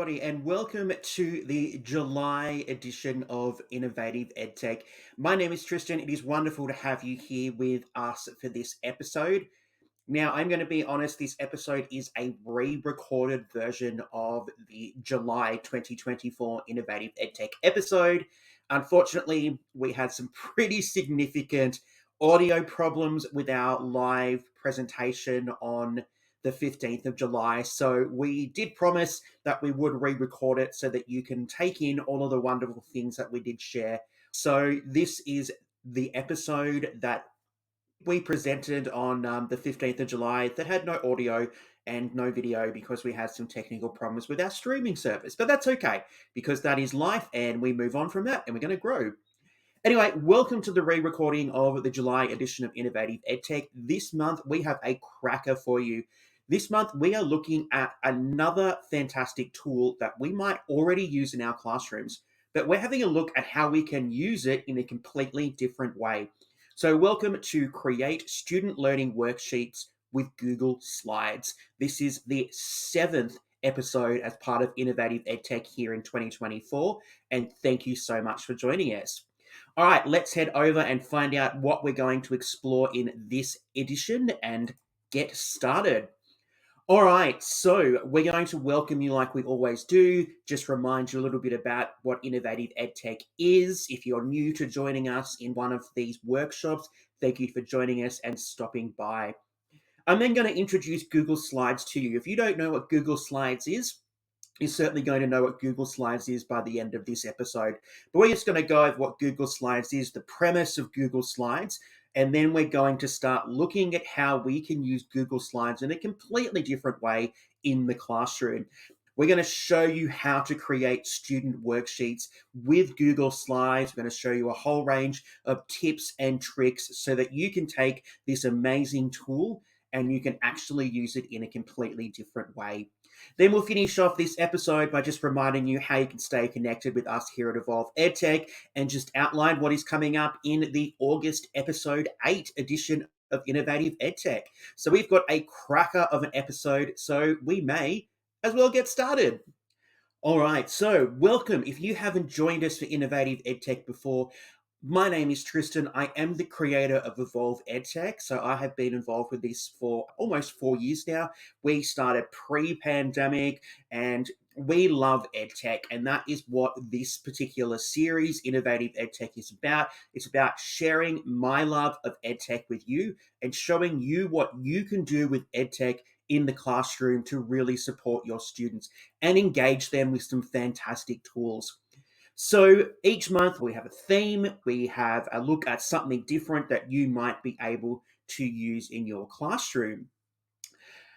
everybody, and welcome to the July edition of Innovative EdTech. My name is Tristan. It is wonderful to have you here with us for this episode. Now, I'm going to be honest, this episode is a re-recorded version of the July 2024 Innovative EdTech episode. Unfortunately, we had some pretty significant audio problems with our live presentation on the 15th of July. So we did promise that we would re-record it so that you can take in all of the wonderful things that we did share. So this is the episode that we presented on the 15th of July that had no audio and no video because we had some technical problems with our streaming service. But that's okay because that is life and we move on from that and we're going to grow. Anyway, welcome to the re-recording of the July edition of Innovative EdTech. This month, we have a cracker for you. This month, we are looking at another fantastic tool that we might already use in our classrooms, but we're having a look at how we can use it in a completely different way. So welcome to Create Student Learning Worksheets with Google Slides. This is the 7th episode as part of Innovative EdTech here in 2024, and thank you so much for joining us. All right, let's head over and find out what we're going to explore in this edition and get started. All right, so we're going to welcome you like we always do. Just remind you a little bit about what Innovative EdTech is. If you're new to joining us in one of these workshops, thank you for joining us and stopping by. I'm then going to introduce Google Slides to you. If you don't know what Google Slides is, you're certainly going to know what Google Slides is by the end of this episode. But we're just going to go over what Google Slides is, the premise of Google Slides, and then we're going to start looking at how we can use Google Slides in a completely different way in the classroom. We're going to show you how to create student worksheets with Google Slides. We're going to show you a whole range of tips and tricks so that you can take this amazing tool and you can actually use it in a completely different way. Then we'll finish off this episode by just reminding you how you can stay connected with us here at Evolve EdTech and just outline what is coming up in the August episode 8 edition of Innovative EdTech. So we've got a cracker of an episode, so we may as well get started. All right, so welcome. If you haven't joined us for Innovative EdTech before, my name is Tristan. I am the creator of Evolve EdTech. So I have been involved with this for almost 4 years now. We started pre-pandemic and we love EdTech. And that is what this particular series, Innovative EdTech, is about. It's about sharing my love of EdTech with you and showing you what you can do with EdTech in the classroom to really support your students and engage them with some fantastic tools. So each month we have a theme, we have a look at something different that you might be able to use in your classroom.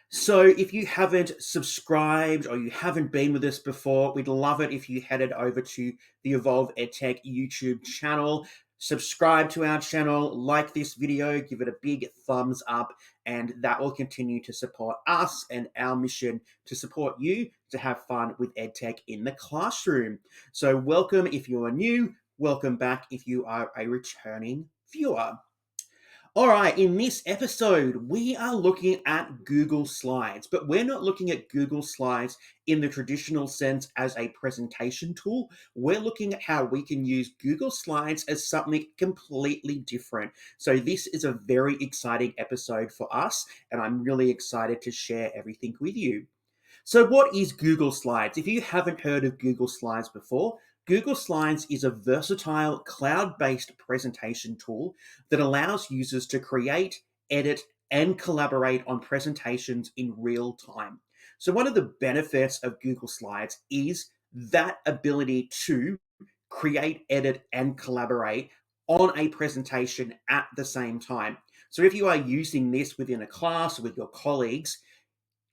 So if you haven't subscribed or you haven't been with us before, we'd love it if you headed over to the Evolve EdTech YouTube channel. Subscribe to our channel, like this video, give it a big thumbs up, and that will continue to support us and our mission to support you to have fun with EdTech in the classroom. So welcome if you are new, welcome back if you are a returning viewer. All right, in this episode, we are looking at Google Slides, but we're not looking at Google Slides in the traditional sense as a presentation tool. We're looking at how we can use Google Slides as something completely different. So this is a very exciting episode for us, and I'm really excited to share everything with you. So what is Google Slides? If you haven't heard of Google Slides before, Google Slides is a versatile cloud-based presentation tool that allows users to create, edit, and collaborate on presentations in real time. So one of the benefits of Google Slides is that ability to create, edit, and collaborate on a presentation at the same time. So if you are using this within a class or with your colleagues,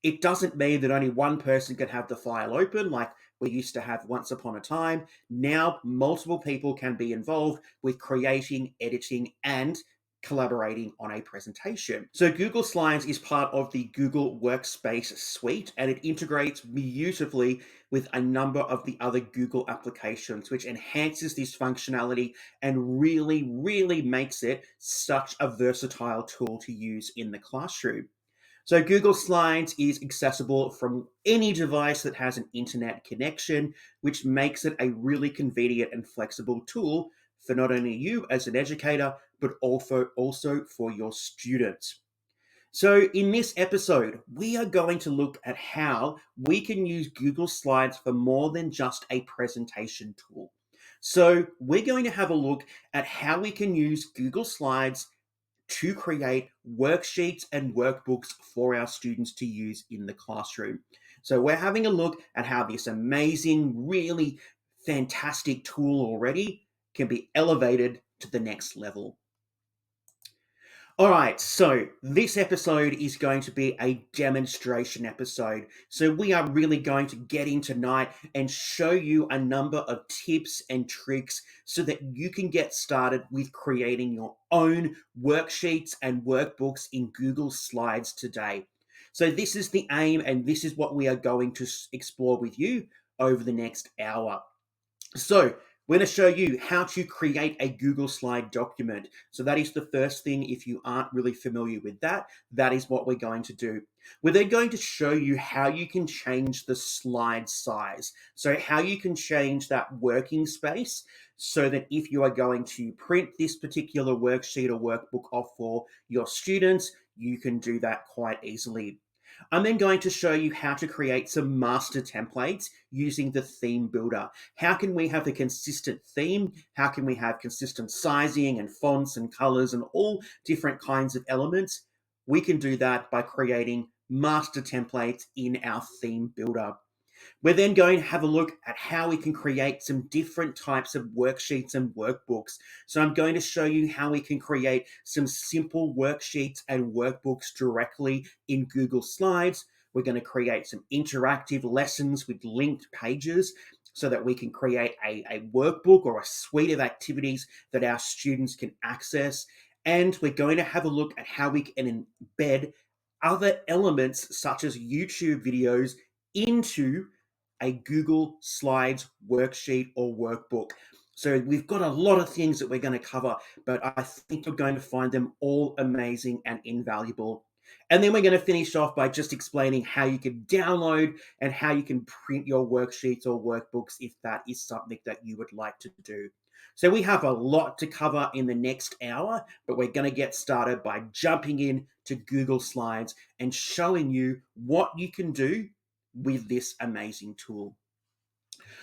it doesn't mean that only one person can have the file open like we used to have once upon a time. Now, multiple people can be involved with creating, editing, and collaborating on a presentation. So Google Slides is part of the Google Workspace suite, and it integrates beautifully with a number of the other Google applications, which enhances this functionality and really makes it such a versatile tool to use in the classroom. So Google Slides is accessible from any device that has an internet connection, which makes it a really convenient and flexible tool for not only you as an educator, but also for your students. So, in this episode, we are going to look at how we can use Google Slides for more than just a presentation tool. So, we're going to have a look at how we can use Google Slides to create worksheets and workbooks for our students to use in the classroom. So, we're having a look at how this amazing, really fantastic tool already can be elevated to the next level. All right, so this episode is going to be a demonstration episode. So, we are really going to get in tonight and show you a number of tips and tricks so that you can get started with creating your own worksheets and workbooks in Google Slides today. So, this is the aim, and this is what we are going to explore with you over the next hour. So, we're going to show you how to create a Google Slide document. So, that is the first thing. If you aren't really familiar with that, that is what we're going to do. We're then going to show you how you can change the slide size. So, how you can change that working space so that if you are going to print this particular worksheet or workbook off for your students, you can do that quite easily. I'm then going to show you how to create some master templates using the theme builder. How can we have a consistent theme? How can we have consistent sizing and fonts and colors and all different kinds of elements? We can do that by creating master templates in our theme builder. We're then going to have a look at how we can create some different types of worksheets and workbooks. So I'm going to show you how we can create some simple worksheets and workbooks directly in Google Slides. We're going to create some interactive lessons with linked pages so that we can create a workbook or a suite of activities that our students can access. And we're going to have a look at how we can embed other elements such as YouTube videos into a Google Slides worksheet or workbook. So we've got a lot of things that we're going to cover, but I think you're going to find them all amazing and invaluable. And then we're going to finish off by just explaining how you can download and how you can print your worksheets or workbooks if that is something that you would like to do. So we have a lot to cover in the next hour, but we're going to get started by jumping in to Google Slides and showing you what you can do with this amazing tool.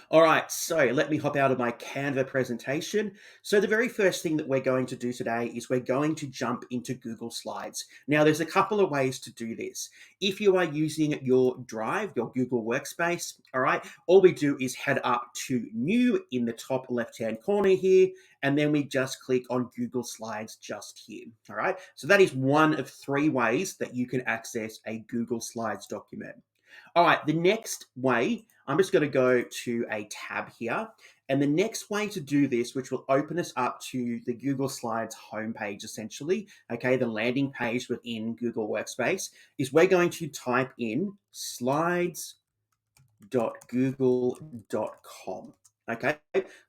All right, so let me hop out of my Canva presentation. So the very first thing that we're going to do today is we're going to jump into Google Slides. Now, there's a couple of ways to do this. If you are using your Drive, your Google Workspace, all right, all we do is head up to New in the top left-hand corner here, and then we just click on Google Slides just here, all right? So that is one of three ways that you can access a Google Slides document. All right, the next way, I'm just going to go to a tab here. And the next way to do this, which will open us up to the Google Slides homepage, essentially, okay, the landing page within Google Workspace, is we're going to type in slides.google.com. Okay,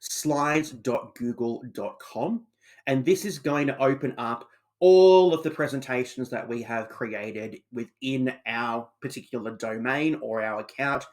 slides.google.com. And this is going to open up all of the presentations that we have created within our particular domain or our account,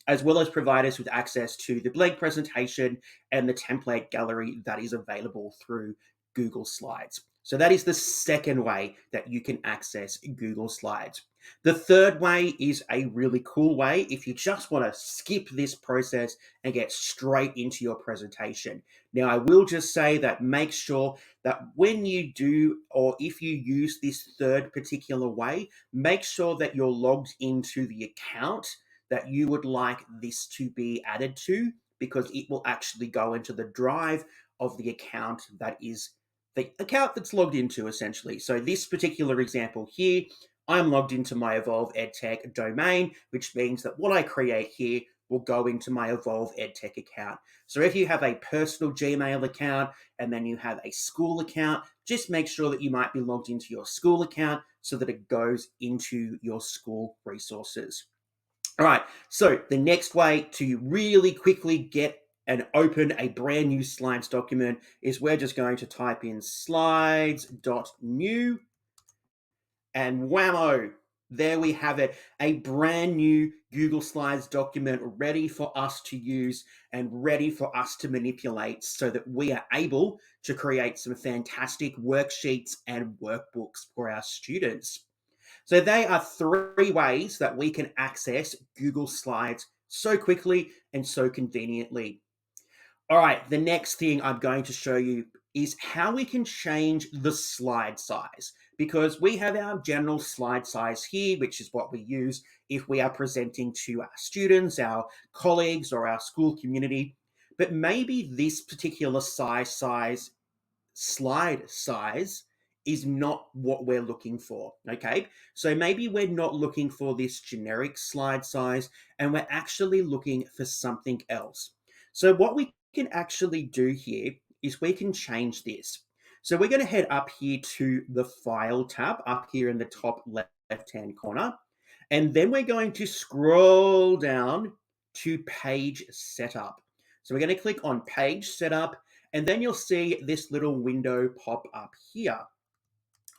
as well as provide us with access to the blank presentation and the template gallery that is available through Google Slides. So that is the second way that you can access Google Slides. The third way is a really cool way if you just want to skip this process and get straight into your presentation. Now, I will just say that make sure that when you do, or if you use this third particular way, make sure that you're logged into the account that you would like this to be added to, because it will actually go into the drive of the account that is the account that's logged into, essentially. So this particular example here, I'm logged into my Evolve EdTech domain, which means that what I create here will go into my Evolve EdTech account. So if you have a personal Gmail account and then you have a school account, just make sure that you might be logged into your school account so that it goes into your school resources. All right, so the next way to really quickly get and open a brand new slides document is we're just going to type in slides.new and whammo, There we have it, a brand new Google Slides document ready for us to use and ready for us to manipulate so that we are able to create some fantastic worksheets and workbooks for our students. So they are three ways that we can access Google Slides so quickly and so conveniently. All right, the next thing I'm going to show you is how we can change the slide size, because we have our general slide size here, which is what we use if we are presenting to our students, our colleagues, or our school community. But maybe this particular slide size is not what we're looking for. Okay, so maybe we're not looking for this generic slide size and we're actually looking for something else. So, what we can actually do here is we can change this. So, we're going to head up here to the File tab up here in the top left hand corner, and then we're going to scroll down to Page Setup. So, we're going to click on Page Setup, and then you'll see this little window pop up here.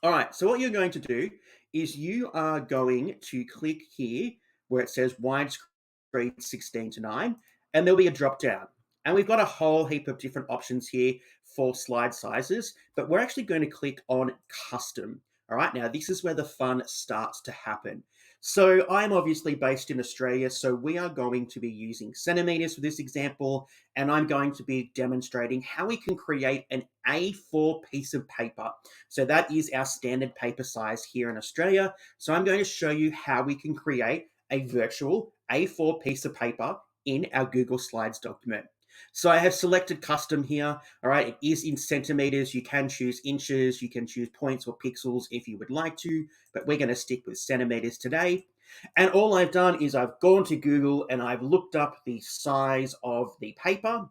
All right, so what you're going to do is you are going to click here where it says widescreen 16:9, and there'll be a drop down. And we've got a whole heap of different options here for slide sizes, but we're actually going to click on custom. All right, now this is where the fun starts to happen. So I'm obviously based in Australia, so we are going to be using centimeters for this example, and I'm going to be demonstrating how we can create an A4 piece of paper. So that is our standard paper size here in Australia. So I'm going to show you how we can create a virtual A4 piece of paper in our Google Slides document. So I have selected custom here. All right, it is in centimeters. You can choose inches, you can choose points or pixels if you would like to, but we're going to stick with centimeters today. And all I've done is I've gone to Google and I've looked up the size of the paper.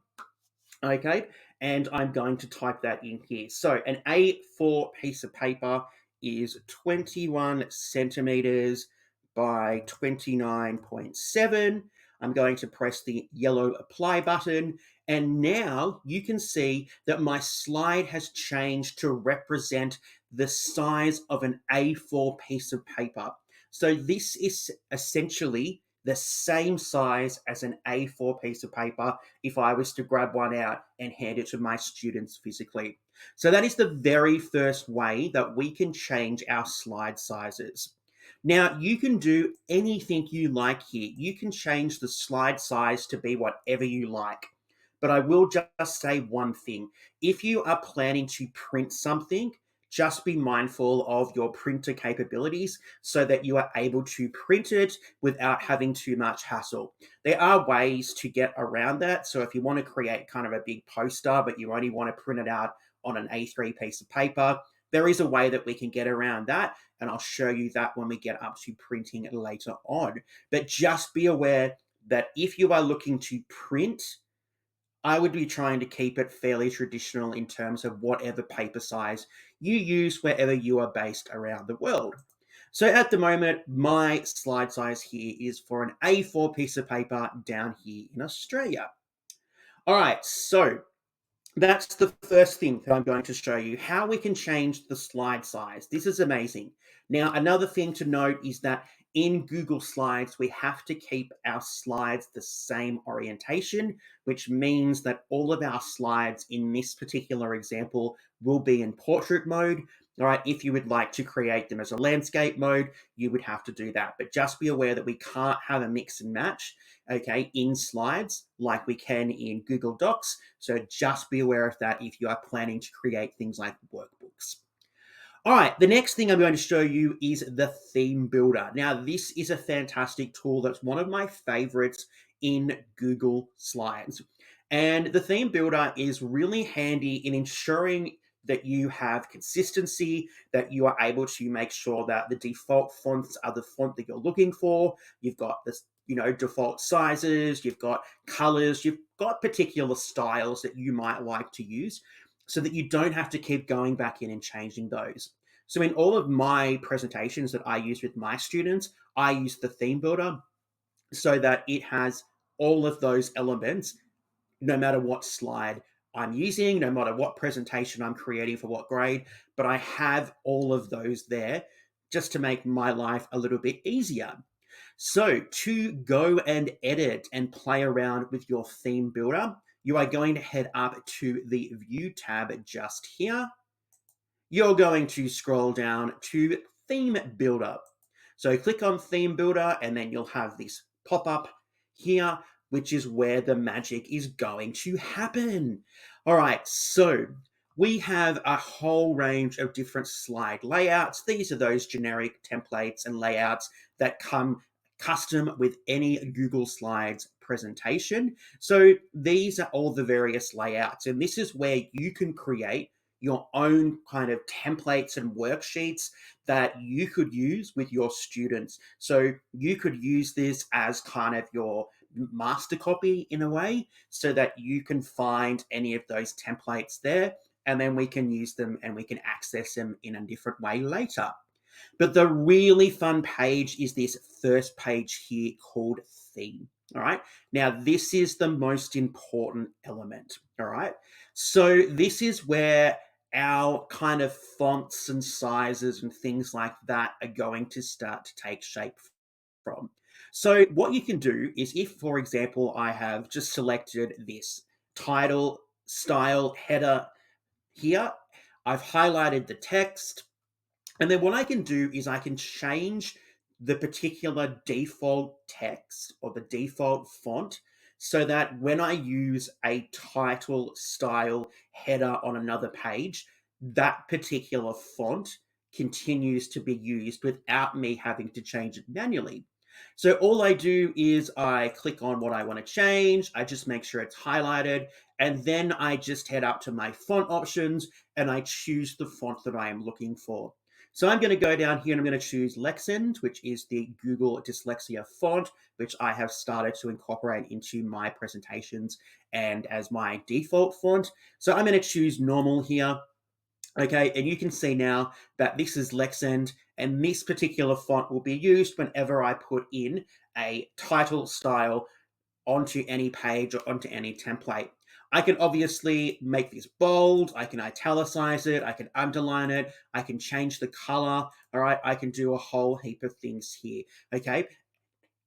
Okay, and I'm going to type that in here. So an A4 piece of paper is 21 centimeters by 29.7. I'm going to press the yellow apply button, and now you can see that my slide has changed to represent the size of an A4 piece of paper. So this is essentially the same size as an A4 piece of paper if I was to grab one out and hand it to my students physically. So that is the very first way that we can change our slide sizes. Now, you can do anything you like here. You can change the slide size to be whatever you like. But I will just say one thing. If you are planning to print something, just be mindful of your printer capabilities so that you are able to print it without having too much hassle. There are ways to get around that. So if you want to create kind of a big poster, but you only want to print it out on an A3 piece of paper, there is a way that we can get around that. And I'll show you that when we get up to printing later on. But just be aware that if you are looking to print, I would be trying to keep it fairly traditional in terms of whatever paper size you use wherever you are based around the world. So at the moment, my slide size here is for an A4 piece of paper down here in Australia. All right, so that's the first thing that I'm going to show you, how we can change the slide size. This is amazing. Now, another thing to note is that in Google Slides, we have to keep our slides the same orientation, which means that all of our slides in this particular example will be in portrait mode. All right, if you would like to create them as a landscape mode, you would have to do that. But just be aware that we can't have a mix and match, okay, in slides like we can in Google Docs. So just be aware of that if you are planning to create things like workbooks. All right, the next thing I'm going to show you is the theme builder. Now, this is a fantastic tool that's one of my favorites in Google Slides. And the theme builder is really handy in ensuring that you have consistency, that you are able to make sure that the default fonts are the font that you're looking for. You've got this, default sizes, you've got colors, you've got particular styles that you might like to use so that you don't have to keep going back in and changing those. So in all of my presentations that I use with my students, I use the theme builder so that it has all of those elements, no matter what slide I'm using, no matter what presentation I'm creating for what grade, but I have all of those there just to make my life a little bit easier. So to go and edit and play around with your theme builder, you are going to head up to the View tab just here. You're going to scroll down to Theme Builder. So click on Theme Builder and then you'll have this pop up here, which is where the magic is going to happen. All right, so we have a whole range of different slide layouts. These are those generic templates and layouts that come custom with any Google Slides presentation. So these are all the various layouts, and this is where you can create your own kind of templates and worksheets that you could use with your students. So you could use this as kind of your master copy in a way, so that you can find any of those templates there, and then we can use them and we can access them in a different way later. But the really fun page is this first page here called Theme. All right. Now, this is the most important element. All right. So, this is where our kind of fonts and sizes and things like that are going to start to take shape from. So, what you can do is, if, for example, I have just selected this title style header here, I've highlighted the text. And then what I can do is I can change the particular default text or the default font, so that when I use a title style header on another page, that particular font continues to be used without me having to change it manually. So all I do is I click on what I want to change, I just make sure it's highlighted, and then I just head up to my font options and I choose the font that I am looking for. So I'm going to go down here and I'm going to choose Lexend, which is the Google Dyslexia font, which I have started to incorporate into my presentations and as my default font. So I'm going to choose normal here. Okay, and you can see now that this is Lexend, and this particular font will be used whenever I put in a title style onto any page or onto any template. I can obviously make this bold, I can italicize it, I can underline it, I can change the color, all right? I can do a whole heap of things here, okay?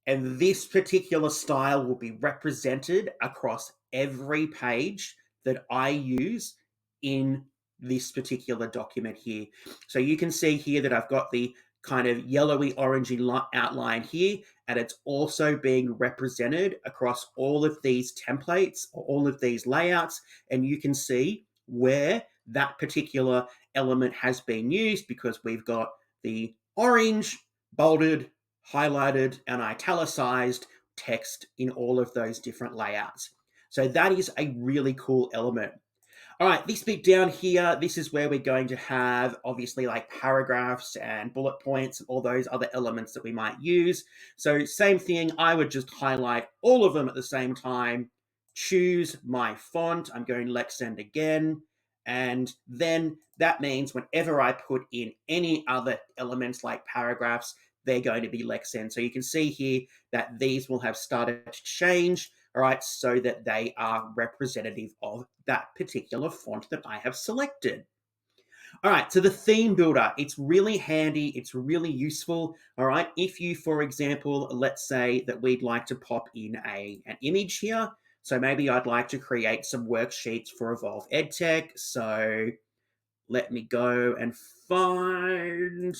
And this particular style will be represented across every page that I use in this particular document here. So you can see here that I've got the kind of yellowy orangey outline here, and it's also being represented across all of these templates or all of these layouts, and you can see where that particular element has been used, because we've got the orange, bolded, highlighted, and italicized text in all of those different layouts. So that is a really cool element. All right, this bit down here, this is where we're going to have obviously like paragraphs and bullet points and all those other elements that we might use. So same thing, I would just highlight all of them at the same time, choose my font, I'm going Lexend again, and then that means whenever I put in any other elements like paragraphs, they're going to be Lexend. So you can see here that these will have started to change, all right, so that they are representative of that particular font that I have selected. All right, so the theme builder, it's really handy, it's really useful, all right? If you, for example, let's say that we'd like to pop in an image here, so maybe I'd like to create some worksheets for Evolve EdTech, so let me go and find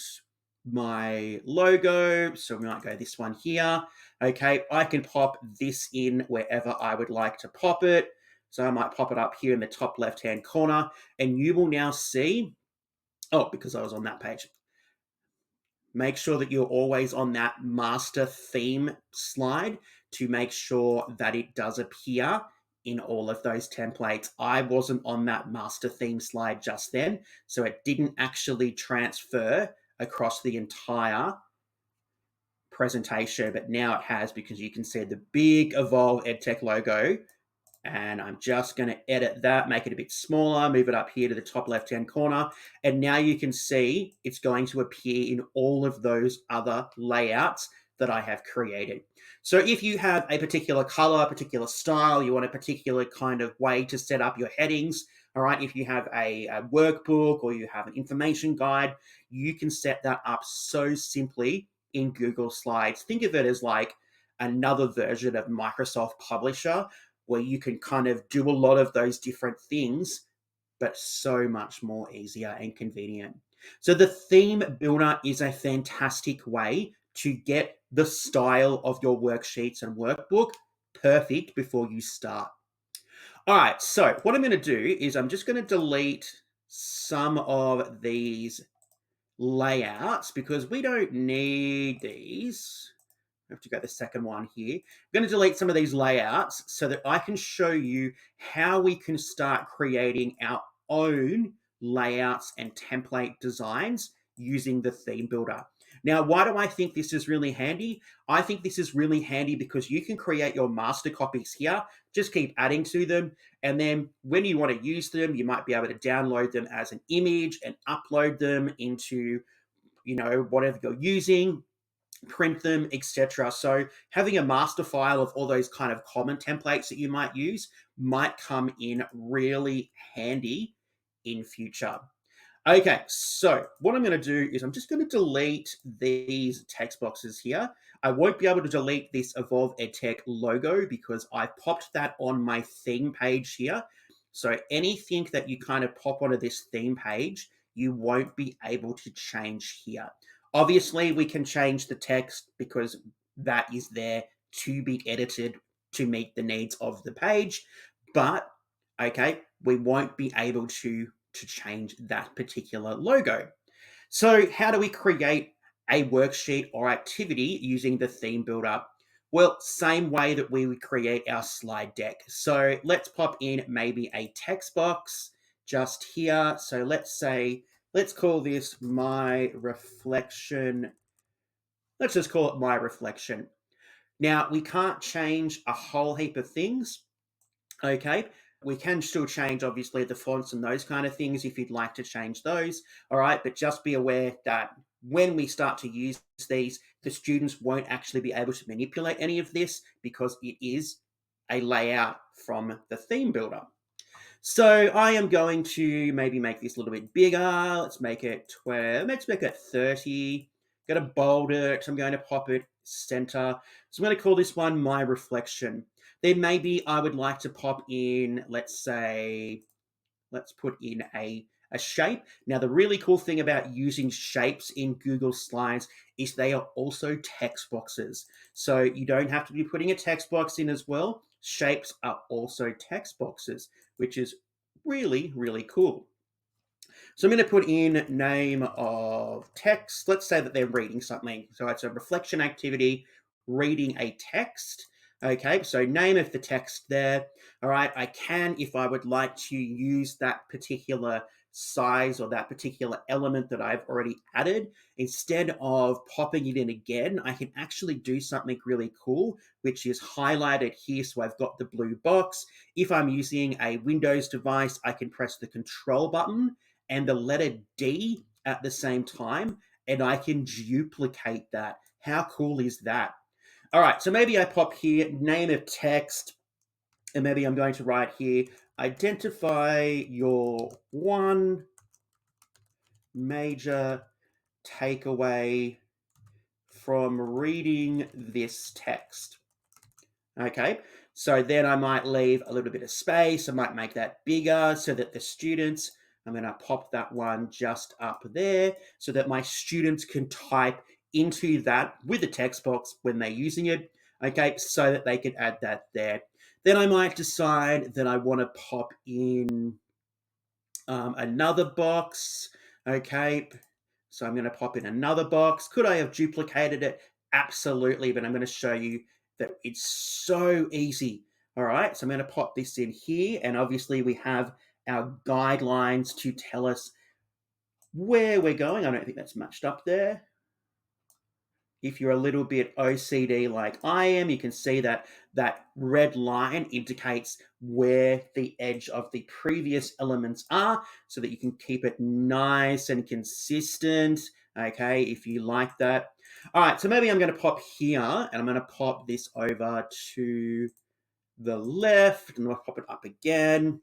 my logo. So we might go this one here. Okay, I can pop this in wherever I would like to pop it. So I might pop it up here in the top left-hand corner, and you will now see, oh, because I was on that page. Make sure that you're always on that master theme slide to make sure that it does appear in all of those templates. I wasn't on that master theme slide just then, so it didn't actually transfer across the entire presentation, but now it has, because you can see the big Evolve EdTech logo. And I'm just going to edit that, make it a bit smaller, move it up here to the top left-hand corner. And now you can see it's going to appear in all of those other layouts that I have created. So if you have a particular color, particular style, you want a particular kind of way to set up your headings, All right, if you have a workbook or you have an information guide, you can set that up so simply in Google Slides. Think of it as like another version of Microsoft Publisher where you can kind of do a lot of those different things, but so much more easier and convenient. So the theme builder is a fantastic way to get the style of your worksheets and workbook perfect before you start. All right, so what I'm going to do is I'm just going to delete some of these layouts because we don't need these. I have to go to the second one here. I'm going to delete some of these layouts so that I can show you how we can start creating our own layouts and template designs using the theme builder. Now, why do I think this is really handy? I think this is really handy because you can create your master copies here, just keep adding to them. And then when you want to use them, you might be able to download them as an image and upload them into, whatever you're using, print them, etc. So having a master file of all those kind of common templates that you might use might come in really handy in future. Okay, so what I'm going to do is I'm just going to delete these text boxes here. I won't be able to delete this Evolve EdTech logo because I popped that on my theme page here. So anything that you kind of pop onto this theme page, you won't be able to change here. Obviously, we can change the text because that is there to be edited to meet the needs of the page. But, okay, we won't be able to change that particular logo. So how do we create a worksheet or activity using the theme builder? Well, same way that we would create our slide deck. So let's pop in maybe a text box just here. So let's call this my reflection. Let's just call it my reflection. Now, we can't change a whole heap of things. Okay, we can still change obviously the fonts and those kind of things if you'd like to change those. All right, but just be aware that when we start to use these, the students won't actually be able to manipulate any of this because it is a layout from the theme builder. So I am going to maybe make this a little bit bigger. Let's make it 12. Let's make it 30. Going to bold it. I'm going to pop it center. So I'm going to call this one my reflection. Then maybe I would like to pop in, let's put in a shape. Now, the really cool thing about using shapes in Google Slides is they are also text boxes. So you don't have to be putting a text box in as well. Shapes are also text boxes, which is really, really cool. So I'm going to put in name of text. Let's say that they're reading something. So it's a reflection activity, reading a text. Okay, so name of the text there. All right, I can, if I would like to use that particular size or that particular element that I've already added, instead of popping it in again, I can actually do something really cool, which is highlighted here. So I've got the blue box. If I'm using a Windows device, I can press the control button and the letter D at the same time, and I can duplicate that. How cool is that? All right, so maybe I pop here, name of text, and maybe I'm going to write here, identify your one major takeaway from reading this text. Okay, so then I might leave a little bit of space. I might make that bigger so that the students, I'm going to pop that one just up there so that my students can type into that with the text box when they're using it. Okay, so that they can add that there. Then I might decide that I want to pop in another box. Okay, so I'm going to pop in another box. Could I have duplicated it? Absolutely, but I'm going to show you that it's so easy. All right, so I'm going to pop this in here, and obviously we have our guidelines to tell us where we're going. I don't think that's matched up there. If you're a little bit OCD like I am, you can see that that red line indicates where the edge of the previous elements are so that you can keep it nice and consistent, okay, if you like that. All right, so maybe I'm going to pop here and I'm going to pop this over to the left and I'll pop it up again.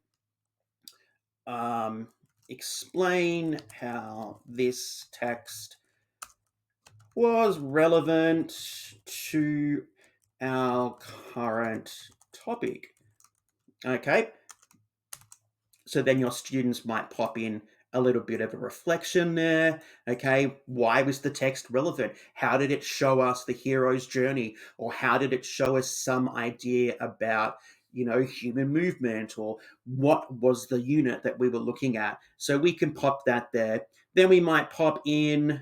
explain how this text was relevant to our current topic. Okay, so then your students might pop in a little bit of a reflection there. Okay, why was the text relevant? How did it show us the hero's journey? Or how did it show us some idea about, human movement, or what was the unit that we were looking at? So we can pop that there. Then we might pop in,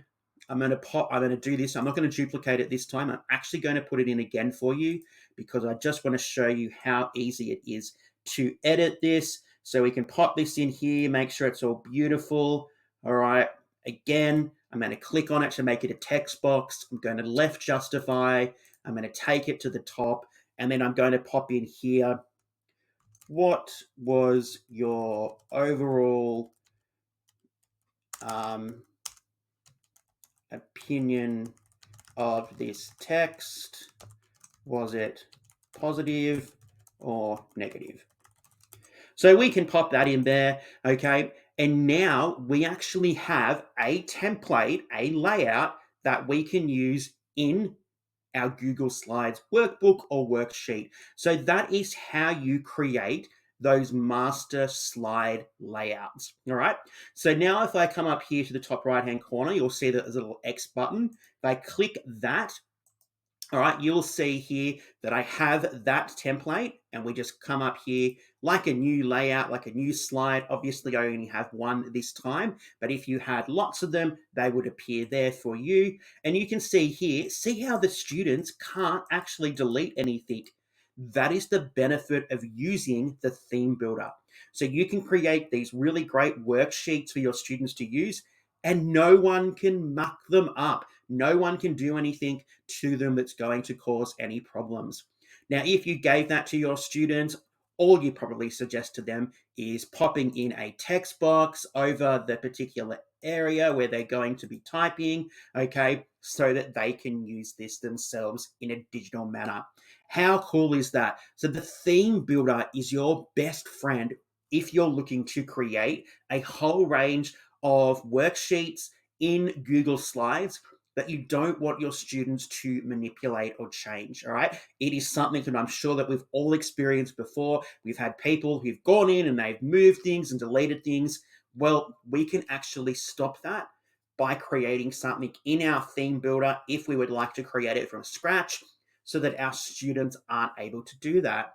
I'm going to do this. I'm not going to duplicate it this time. I'm actually going to put it in again for you because I just want to show you how easy it is to edit this. So we can pop this in here, make sure it's all beautiful. All right. Again, I'm going to click on it to make it a text box. I'm going to left justify. I'm going to take it to the top, and then I'm going to pop in here. What was your overall opinion of this text? Was it positive or negative? So we can pop that in there, okay? And now we actually have a template, a layout that we can use in our Google Slides workbook or worksheet. So that is how you create those master slide layouts, all right? So now if I come up here to the top right-hand corner, you'll see that there's a little X button. If I click that, all right, you'll see here that I have that template, and we just come up here like a new layout, like a new slide. Obviously, I only have one this time, but if you had lots of them, they would appear there for you. And you can see here, see how the students can't actually delete anything. That is the benefit of using the theme builder. So you can create these really great worksheets for your students to use, and no one can muck them up. No one can do anything to them that's going to cause any problems. Now, if you gave that to your students, all you probably suggest to them is popping in a text box over the particular area where they're going to be typing, okay, so that they can use this themselves in a digital manner. How cool is that? So the theme builder is your best friend if you're looking to create a whole range of worksheets in Google Slides that you don't want your students to manipulate or change, all right? It is something that I'm sure that we've all experienced before. We've had people who've gone in and they've moved things and deleted things. Well, we can actually stop that by creating something in our theme builder if we would like to create it from scratch so that our students aren't able to do that.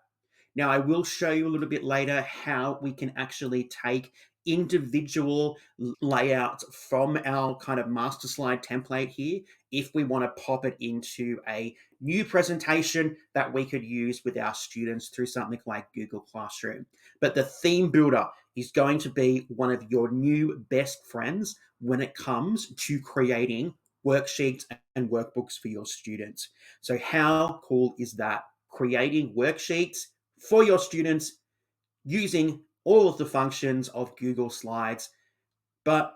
Now, I will show you a little bit later how we can actually take individual layouts from our kind of master slide template here if we want to pop it into a new presentation that we could use with our students through something like Google Classroom. But the theme builder is going to be one of your new best friends when it comes to creating worksheets and workbooks for your students. So how cool is that? Creating worksheets for your students using all of the functions of Google Slides, but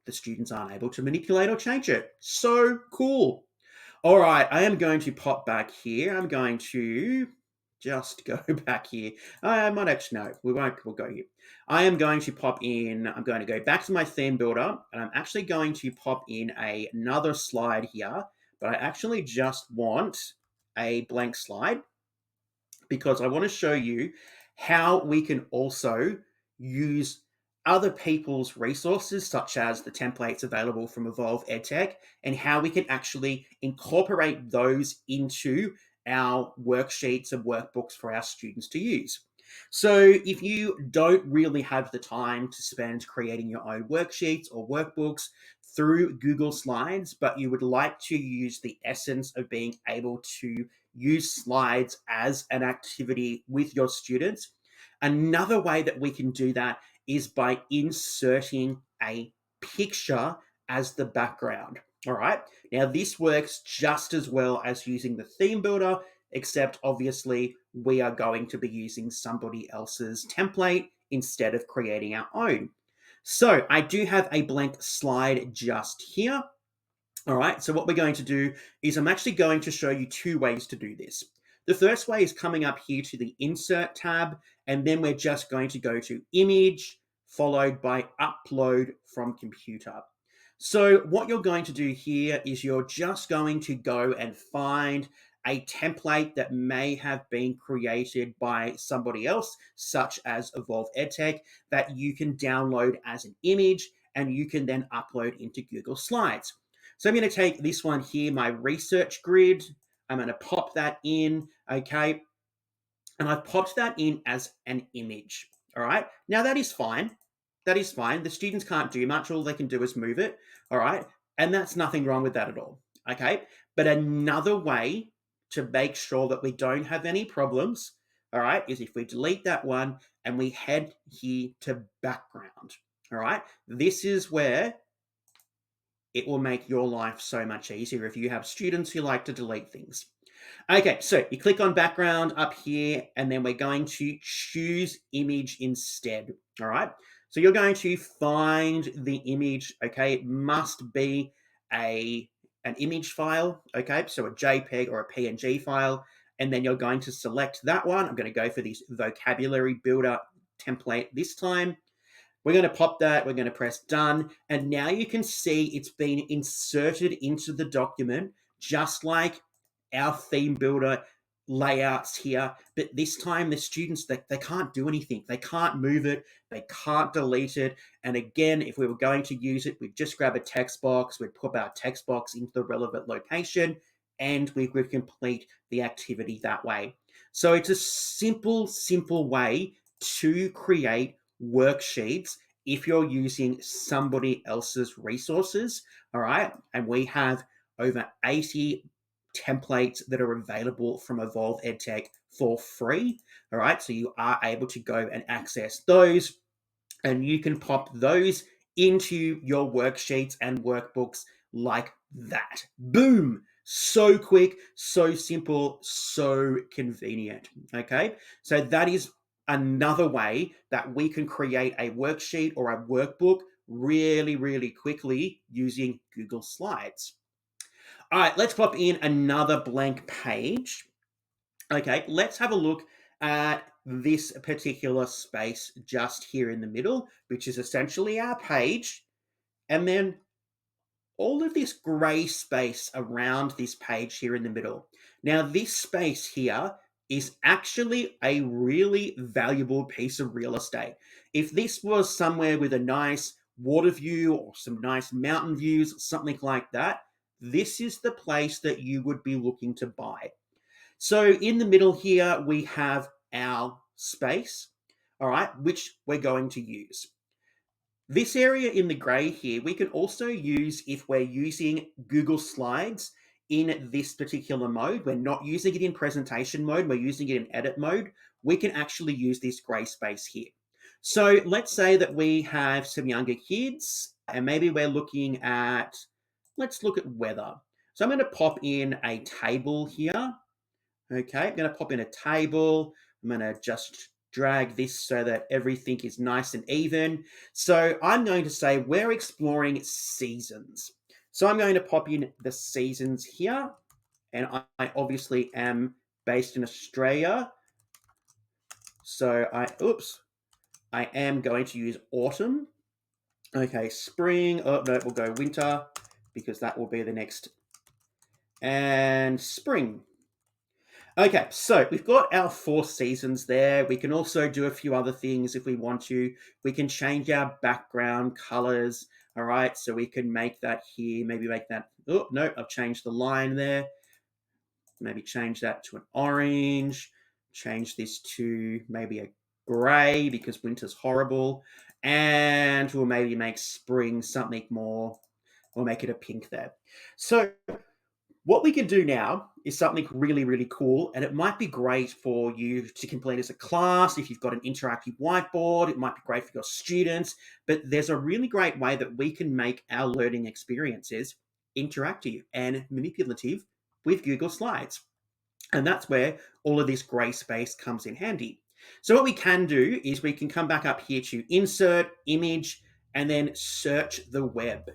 the students aren't able to manipulate or change it. So cool. All right, I am going to pop back here. I'm going to just go back here. I might actually, no, we won't, we'll go here. I am going to pop in, I'm going to go back to my theme builder, and I'm actually going to pop in another slide here, but I actually just want a blank slide because I want to show you how we can also use other people's resources, such as the templates available from Evolve EdTech, and how we can actually incorporate those into our worksheets and workbooks for our students to use. So if you don't really have the time to spend creating your own worksheets or workbooks through Google Slides, but you would like to use the essence of being able to use slides as an activity with your students, another way that we can do that is by inserting a picture as the background. All right. Now, this works just as well as using the theme builder, except obviously we are going to be using somebody else's template instead of creating our own. So I do have a blank slide just here. All right, so what we're going to do is I'm actually going to show you two ways to do this. The first way is coming up here to the Insert tab, and then we're just going to go to Image, followed by upload from computer. So what you're going to do here is you're just going to go and find a template that may have been created by somebody else, such as Evolve EdTech, that you can download as an image and you can then upload into Google Slides. So I'm going to take this one here, my research grid. I'm going to pop that in, okay? And I've popped that in as an image, all right? Now that is fine. That is fine. The students can't do much. All they can do is move it, all right? And that's nothing wrong with that at all, okay? But another way to make sure that we don't have any problems, all right, is if we delete that one and we head here to background, all right? This is where it will make your life so much easier if you have students who like to delete things. Okay, so you click on background up here, and then we're going to choose image instead, all right? So you're going to find the image, okay? It must be an image file, okay? So a JPEG or a PNG file, and then you're going to select that one. I'm going to go for this vocabulary builder template this time. We're going to pop that, we're going to press done, and now you can see it's been inserted into the document, just like our theme builder layouts here. But this time the students, they can't do anything. They can't move it, they can't delete it. And again, if we were going to use it, we'd just grab a text box, we'd put our text box into the relevant location, and we would complete the activity that way. So it's a simple way to create worksheets if you're using somebody else's resources, all right? And we have over 80 templates that are available from Evolve EdTech for free, all right? So you are able to go and access those, and you can pop those into your worksheets and workbooks like that. Boom! So quick, so simple, so convenient, okay? So that is another way that we can create a worksheet or a workbook really quickly using Google Slides. All right, let's pop in another blank page. Okay, let's have a look at this particular space just here in the middle, which is essentially our page. And then all of this gray space around this page here in the middle. Now, this space here is actually a really valuable piece of real estate. If this was somewhere with a nice water view or some nice mountain views, something like that, this is the place that you would be looking to buy. So in the middle here, we have our space, all right, which we're going to use. This area in the gray here, we can also use if we're using Google Slides in this particular mode. We're not using it in presentation mode, we're using it in edit mode. We can actually use this gray space here. So let's say that we have some younger kids and maybe we're looking at, let's look at weather. So I'm going to pop in a table here. Okay, I'm going to pop in a table. I'm going to just drag this so that everything is nice and even. So I'm going to say we're exploring seasons. So I'm going to pop in the seasons here. And I obviously am based in Australia. So I am going to use autumn. Okay, spring. Oh, no, we'll go winter because that will be the next. And spring. Okay, so we've got our 4 seasons there. We can also do a few other things if we want to. We can change our background colors, all right? So we can make that here, maybe make that, oh, no, I've changed the line there. Maybe change that to an orange, change this to maybe a gray because winter's horrible. And we'll maybe make spring something more, we'll make it a pink there. So what we can do now is something really cool, and it might be great for you to complete as a class. If you've got an interactive whiteboard, it might be great for your students, but there's a really great way that we can make our learning experiences interactive and manipulative with Google Slides. And that's where all of this gray space comes in handy. So what we can do is we can come back up here to insert, image, and then search the web.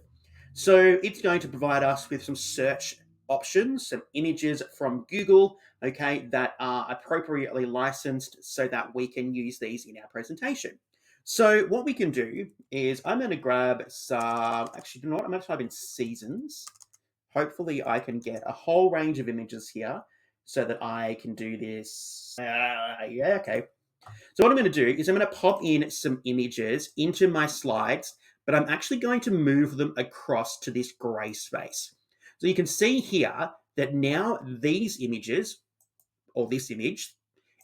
So it's going to provide us with some search options, some images from Google, okay, that are appropriately licensed so that we can use these in our presentation. So what we can do is I'm going to grab some, actually, you know what? I'm going to type in seasons. Hopefully I can get a whole range of images here so that I can do this. Yeah, okay. So what I'm going to do is I'm going to pop in some images into my slides, but I'm actually going to move them across to this gray space. So you can see here that now these images, or this image,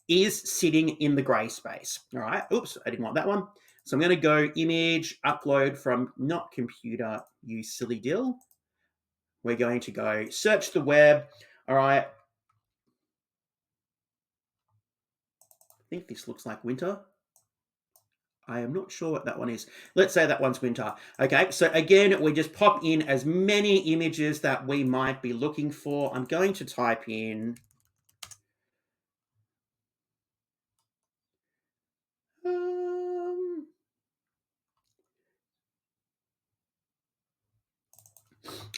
is sitting in the gray space. All right. Oops, I didn't want that one. So I'm going to go image, upload from not computer, you silly dill. We're going to go search the web. All right. I think this looks like winter. I am not sure what that one is. Let's say that one's winter. Okay, so again, we just pop in as many images that we might be looking for. I'm going to type in um,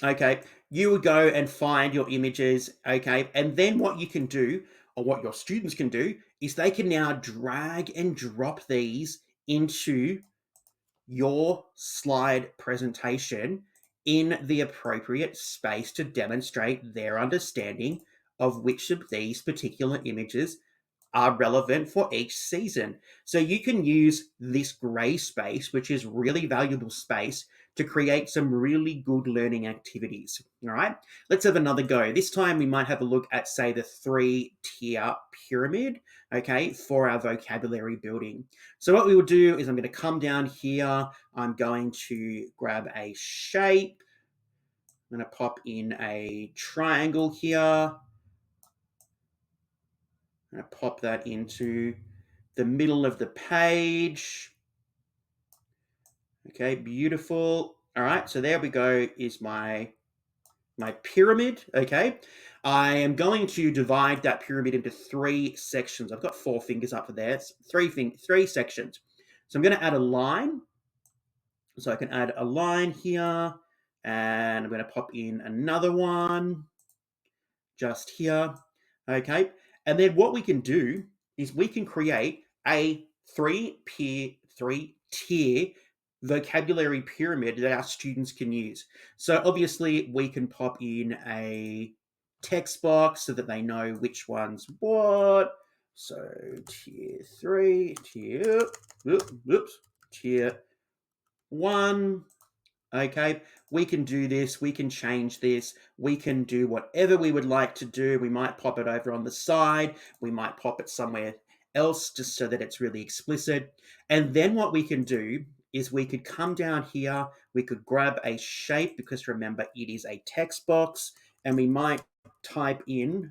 okay, you would go and find your images, okay, and then what you can do, or what your students can do, is they can now drag and drop these into your slide presentation in the appropriate space to demonstrate their understanding of which of these particular images are relevant for each season. So you can use this gray space, which is really valuable space, to create some really good learning activities. All right, let's have another go. This time we might have a look at, say, the 3-tier pyramid, okay, for our vocabulary building. So what we will do is I'm going to come down here. I'm going to grab a shape. I'm going to pop in a triangle here. I'm going to pop that into the middle of the page. Okay, beautiful. All right, so there we go, is my pyramid. Okay, I am going to divide that pyramid into 3 sections. I've got 4 fingers up there. It's 3 sections. So I'm going to add a line. So I can add a line here, and I'm going to pop in another one just here. Okay, and then what we can do is we can create a 3-tier vocabulary pyramid that our students can use. So obviously we can pop in a text box so that they know which one's what. So tier 3, tier 1. Okay, we can do this, we can change this, we can do whatever we would like to do. We might pop it over on the side, we might pop it somewhere else just so that it's really explicit. And then what we can do is we could come down here, we could grab a shape, because remember it is a text box, and we might type in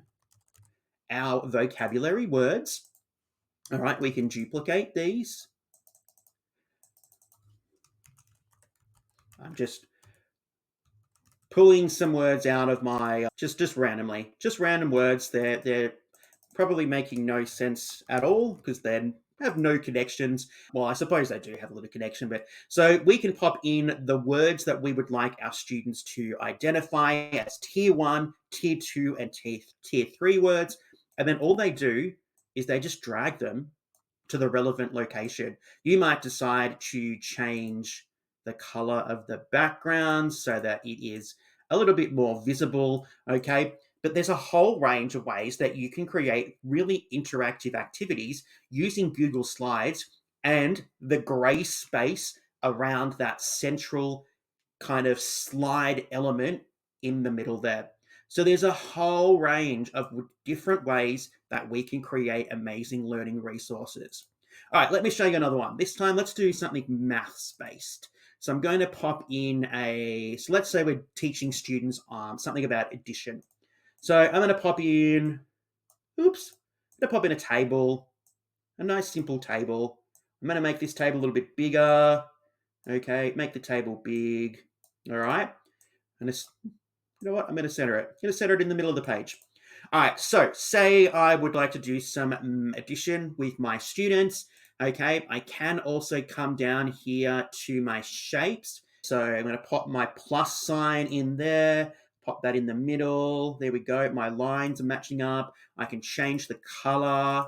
our vocabulary words. All right, we can duplicate these. I'm just pulling some words out of my just randomly, just random words. They're probably making no sense at all because they have no connections. Well, I suppose they do have a little connection, but so we can pop in the words that we would like our students to identify as tier 1, tier 2, and tier 3 words, and then all they do is they just drag them to the relevant location. You might decide to change the color of the background so that it is a little bit more visible, okay? But there's a whole range of ways that you can create really interactive activities using Google Slides and the gray space around that central kind of slide element in the middle there. So there's a whole range of different ways that we can create amazing learning resources. All right, let me show you another one. This time, let's do something maths based. So I'm going to pop in so let's say we're teaching students something about addition. So I'm going to pop in, oops, I'm going to pop in a table, a nice simple table. I'm going to make this table a little bit bigger. Okay, make the table big. All right. And it's, you know what? I'm going to center it. I'm going to center it in the middle of the page. All right. So say I would like to do some addition with my students. Okay. I can also come down here to my shapes. So I'm going to pop my plus sign in there. Pop that in the middle. There we go. My lines are matching up. I can change the color.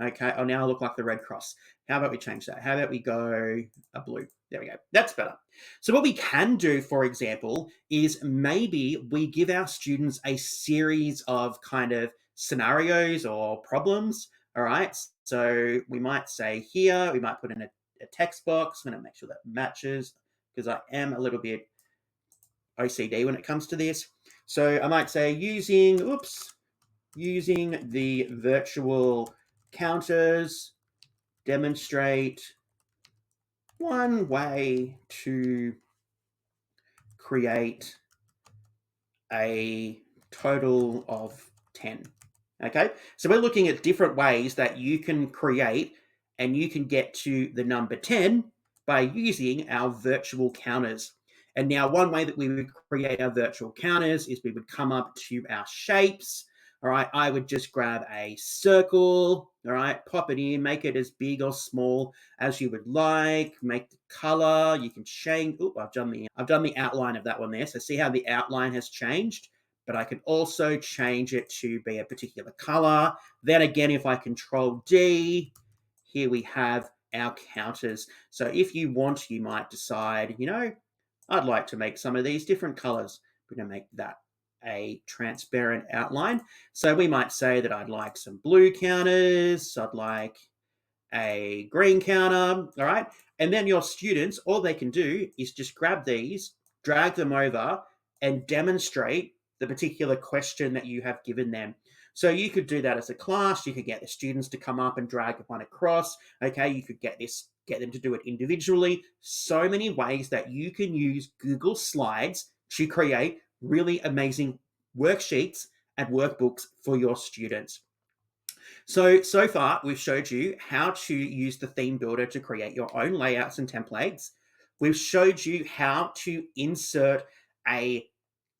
Okay. Oh, now I look like the red cross. How about we change that? How about we go a blue? There we go. That's better. So what we can do, for example, is maybe we give our students a series of kind of scenarios or problems. All right. So we might say here, we might put in a text box. I'm going to make sure that matches because I am a little bit OCD when it comes to this. So I might say using the virtual counters, demonstrate one way to create a total of 10. Okay, so we're looking at different ways that you can create and you can get to the number 10 by using our virtual counters. And now one way that we would create our virtual counters is we would come up to our shapes. All right, I would just grab a circle, all right, pop it in, make it as big or small as you would like, make the color, you can change. Oh, I've done the outline of that one there. So see how the outline has changed, but I can also change it to be a particular color. Then again, if I control D, here we have our counters. So if you want, you might decide, I'd like to make some of these different colors. We're going to make that a transparent outline. So we might say that I'd like some blue counters. I'd like a green counter. All right. And then your students, all they can do is just grab these, drag them over, and demonstrate the particular question that you have given them. So you could do that as a class. You could get the students to come up and drag one across. Okay. You could get them to do it individually. So many ways that you can use Google Slides to create really amazing worksheets and workbooks for your students. So far, we've showed you how to use the theme builder to create your own layouts and templates. We've showed you how to insert a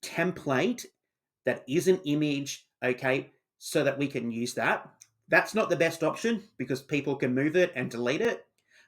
template that is an image, okay, so that we can use that. That's not the best option because people can move it and delete it.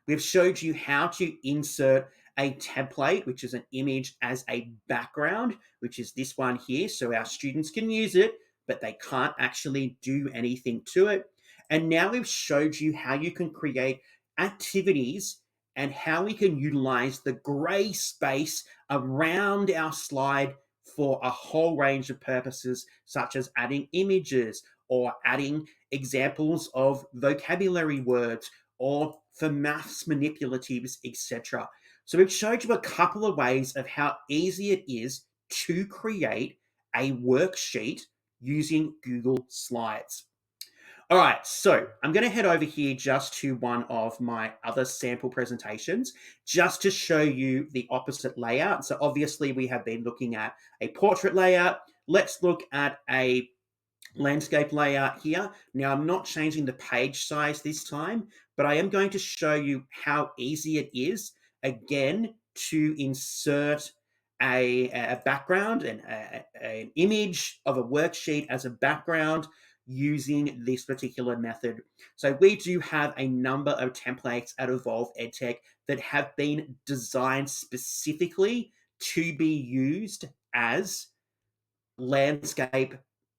We've showed you how to insert a template, which is an image as a background, which is this one here, so our students can use it, but they can't actually do anything to it. And now we've showed you how you can create activities and how we can utilize the gray space around our slide for a whole range of purposes, such as adding images or adding examples of vocabulary words or for maths manipulatives, etc. So we've showed you a couple of ways of how easy it is to create a worksheet using Google Slides. All right, so I'm going to head over here just to one of my other sample presentations just to show you the opposite layout. So obviously we have been looking at a portrait layout. Let's look at a landscape layout here. Now I'm not changing the page size this time, but I am going to show you how easy it is, again, to insert a background and an image of a worksheet as a background using this particular method. So we do have a number of templates at Evolve EdTech that have been designed specifically to be used as landscape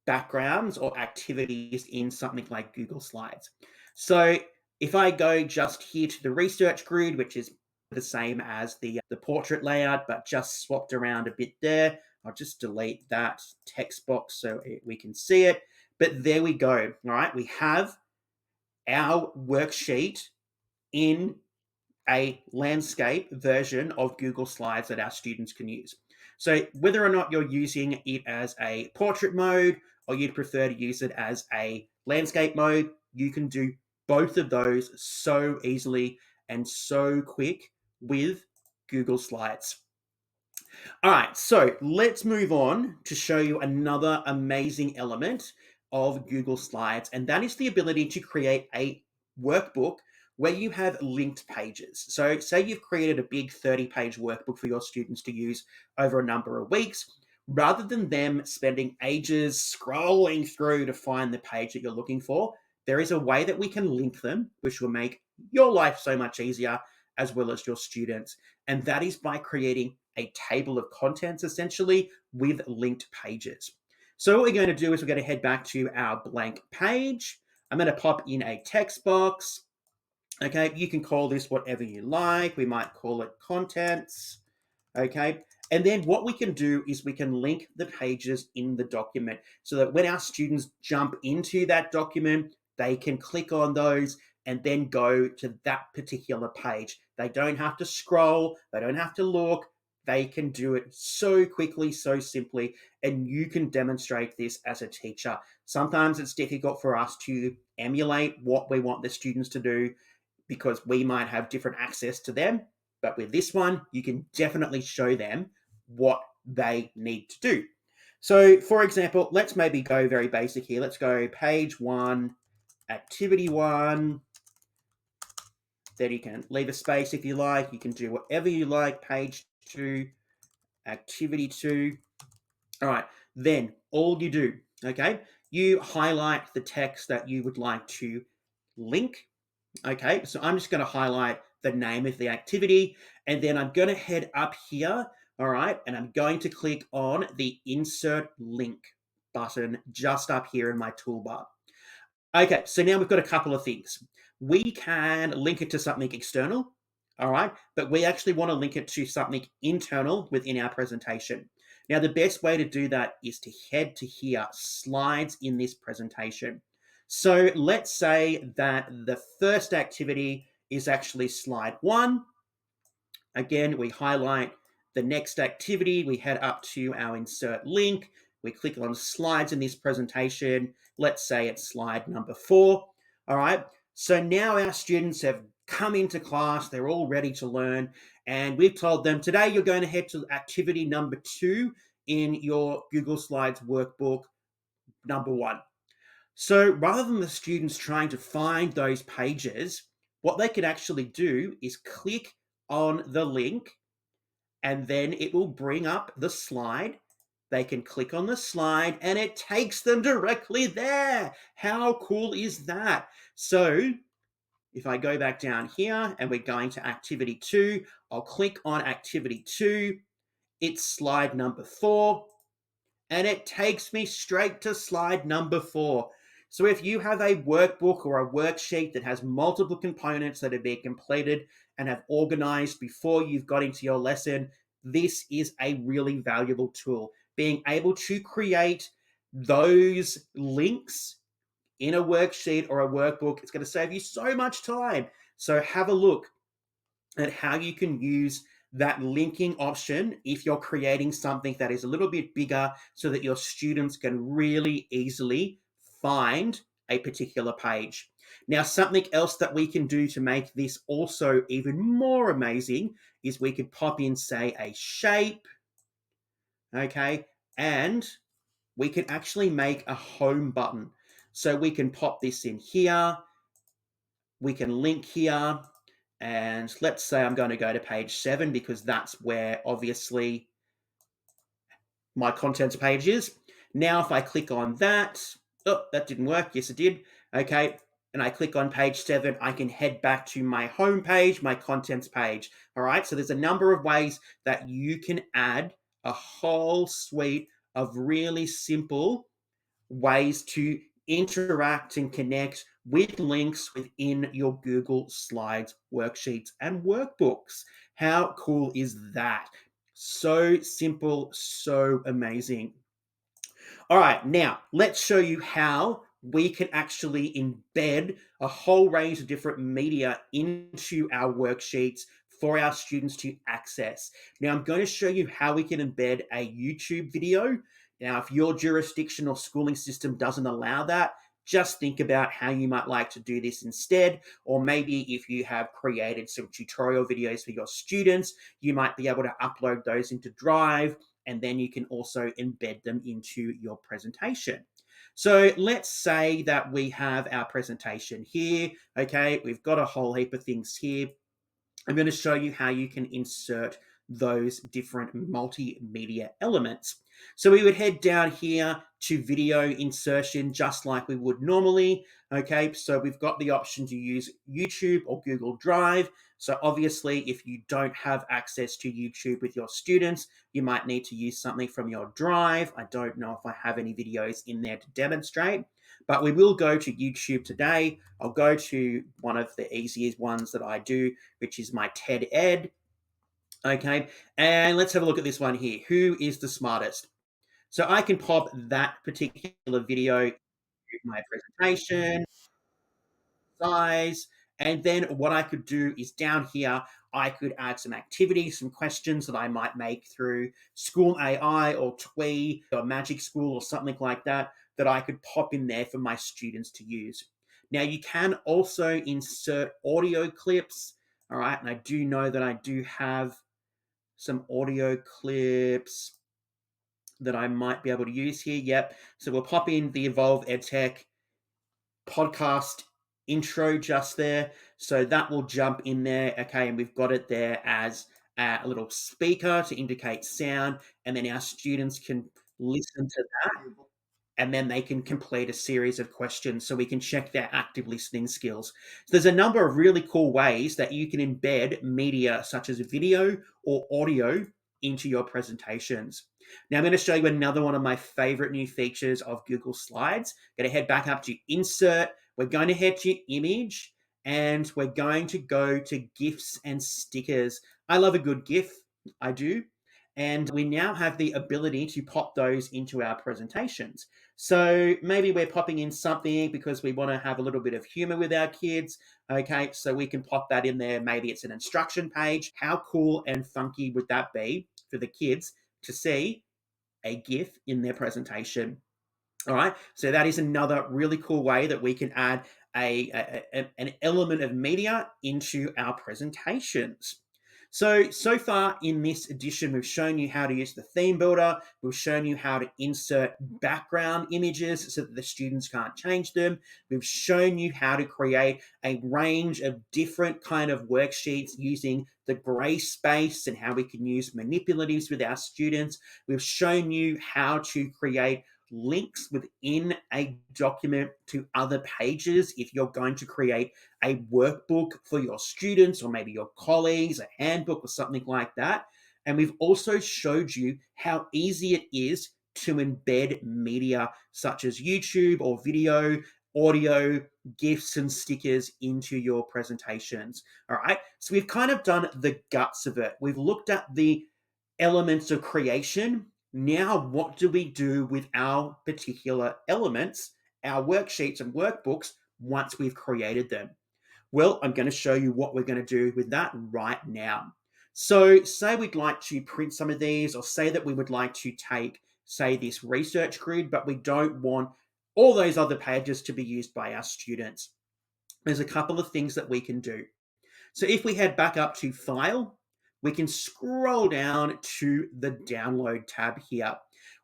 backgrounds or activities in something like Google Slides. So if I go just here to the research grid, which is the same as the portrait layout, but just swapped around a bit there, I'll just delete that text box so we can see it. But there we go. All right, we have our worksheet in a landscape version of Google Slides that our students can use. So whether or not you're using it as a portrait mode or you'd prefer to use it as a landscape mode, you can do both of those so easily and so quick with Google Slides. All right, so let's move on to show you another amazing element of Google Slides, and that is the ability to create a workbook where you have linked pages. So say you've created a big 30-page workbook for your students to use over a number of weeks. Rather than them spending ages scrolling through to find the page that you're looking for, there is a way that we can link them, which will make your life so much easier as well as your students. And that is by creating a table of contents, essentially, with linked pages. So what we're going to do is we're going to head back to our blank page. I'm going to pop in a text box. Okay, you can call this whatever you like. We might call it contents. Okay, and then what we can do is we can link the pages in the document so that when our students jump into that document, they can click on those and then go to that particular page. They don't have to scroll, they don't have to look. They can do it so quickly, so simply, and you can demonstrate this as a teacher. Sometimes it's difficult for us to emulate what we want the students to do because we might have different access to them. But with this one, you can definitely show them what they need to do. So, for example, let's maybe go very basic here. Let's go page 1, activity 1. Then you can leave a space if you like. You can do whatever you like. Page 2, activity 2. All right. Then all you do, okay, you highlight the text that you would like to link. Okay, so I'm just going to highlight the name of the activity, and then I'm going to head up here, all right, and I'm going to click on the Insert Link button just up here in my toolbar. Okay, so now we've got a couple of things. We can link it to something external, all right, but we actually want to link it to something internal within our presentation. Now, the best way to do that is to head to here, slides in this presentation. So let's say that the first activity is actually slide 1. Again, we highlight the next activity, we head up to our insert link, we click on slides in this presentation. Let's say it's slide number 4. All right, so now our students have come into class, they're all ready to learn, and we've told them today you're going to head to activity number 2 in your Google Slides workbook number 1. So rather than the students trying to find those pages, what they can actually do is click on the link and then it will bring up the slide. They can click on the slide and it takes them directly there. How cool is that? So if I go back down here and we're going to activity 2, I'll click on activity 2. It's slide number 4 and it takes me straight to slide number 4. So if you have a workbook or a worksheet that has multiple components that are being completed and have organized before you've got into your lesson, this is a really valuable tool. Being able to create those links in a worksheet or a workbook, it's going to save you so much time. So have a look at how you can use that linking option if you're creating something that is a little bit bigger so that your students can really easily find a particular page. Now, something else that we can do to make this also even more amazing is we could pop in, say, a shape, okay, and we can actually make a home button. So we can pop this in here, we can link here, and let's say I'm going to go to page 7 because that's where obviously my contents page is. Now, if I click on that, oh, that didn't work. Yes, it did. Okay. And I click on page 7, I can head back to my home page, my contents page. All right. So there's a number of ways that you can add a whole suite of really simple ways to interact and connect with links within your Google Slides worksheets and workbooks. How cool is that? So simple, so amazing. All right, now let's show you how we can actually embed a whole range of different media into our worksheets for our students to access. Now, I'm going to show you how we can embed a YouTube video. Now, if your jurisdiction or schooling system doesn't allow that, just think about how you might like to do this instead. Or maybe if you have created some tutorial videos for your students, you might be able to upload those into Drive, and then you can also embed them into your presentation. So let's say that we have our presentation here. Okay, we've got a whole heap of things here. I'm going to show you how you can insert those different multimedia elements. So we would head down here to video insertion just like we would normally. Okay, so we've got the option to use YouTube or Google Drive. So obviously, if you don't have access to YouTube with your students, you might need to use something from your Drive. I don't know if I have any videos in there to demonstrate. but we will go to YouTube today. I'll go to one of the easiest ones that I do, which is my TED Ed. Okay, and let's have a look at this one here. Who is the smartest? So I can pop that particular video in my presentation, size, and then what I could do is down here, I could add some activities, some questions that I might make through School AI or Twee or Magic School or something like that, that I could pop in there for my students to use. Now, you can also insert audio clips, all right, and I do know that I do have some audio clips that I might be able to use here. Yep. So we'll pop in the Evolve EdTech podcast intro just there. So that will jump in there. Okay. And we've got it there as a little speaker to indicate sound. And then our students can listen to that, and then they can complete a series of questions so we can check their active listening skills. So there's a number of really cool ways that you can embed media such as video or audio into your presentations. Now I'm going to show you another one of my favorite new features of Google Slides. I'm going to head back up to Insert. We're going to head to Image, and we're going to go to GIFs and stickers. I love a good GIF. I do. And we now have the ability to pop those into our presentations. So maybe we're popping in something because we want to have a little bit of humor with our kids. Okay, so we can pop that in there. Maybe it's an instruction page. How cool and funky would that be for the kids to see a GIF in their presentation? All right, so that is another really cool way that we can add an element of media into our presentations. So far in this edition, we've shown you how to use the theme builder. We've shown you how to insert background images so that the students can't change them. We've shown you how to create a range of different kind of worksheets using the gray space and how we can use manipulatives with our students. We've shown you how to create links within a document to other pages if you're going to create a workbook for your students or maybe your colleagues, a handbook or something like that. And we've also showed you how easy it is to embed media such as YouTube or video, audio, GIFs and stickers into your presentations. All right. So we've kind of done the guts of it. We've looked at the elements of creation. Now, what do we do with our particular elements, our worksheets and workbooks, once we've created them? Well, I'm going to show you what we're going to do with that right now. So say we'd like to print some of these, or say that we would like to take, say, this research grid, but we don't want all those other pages to be used by our students. There's a couple of things that we can do. So if we head back up to File, we can scroll down to the Download tab here.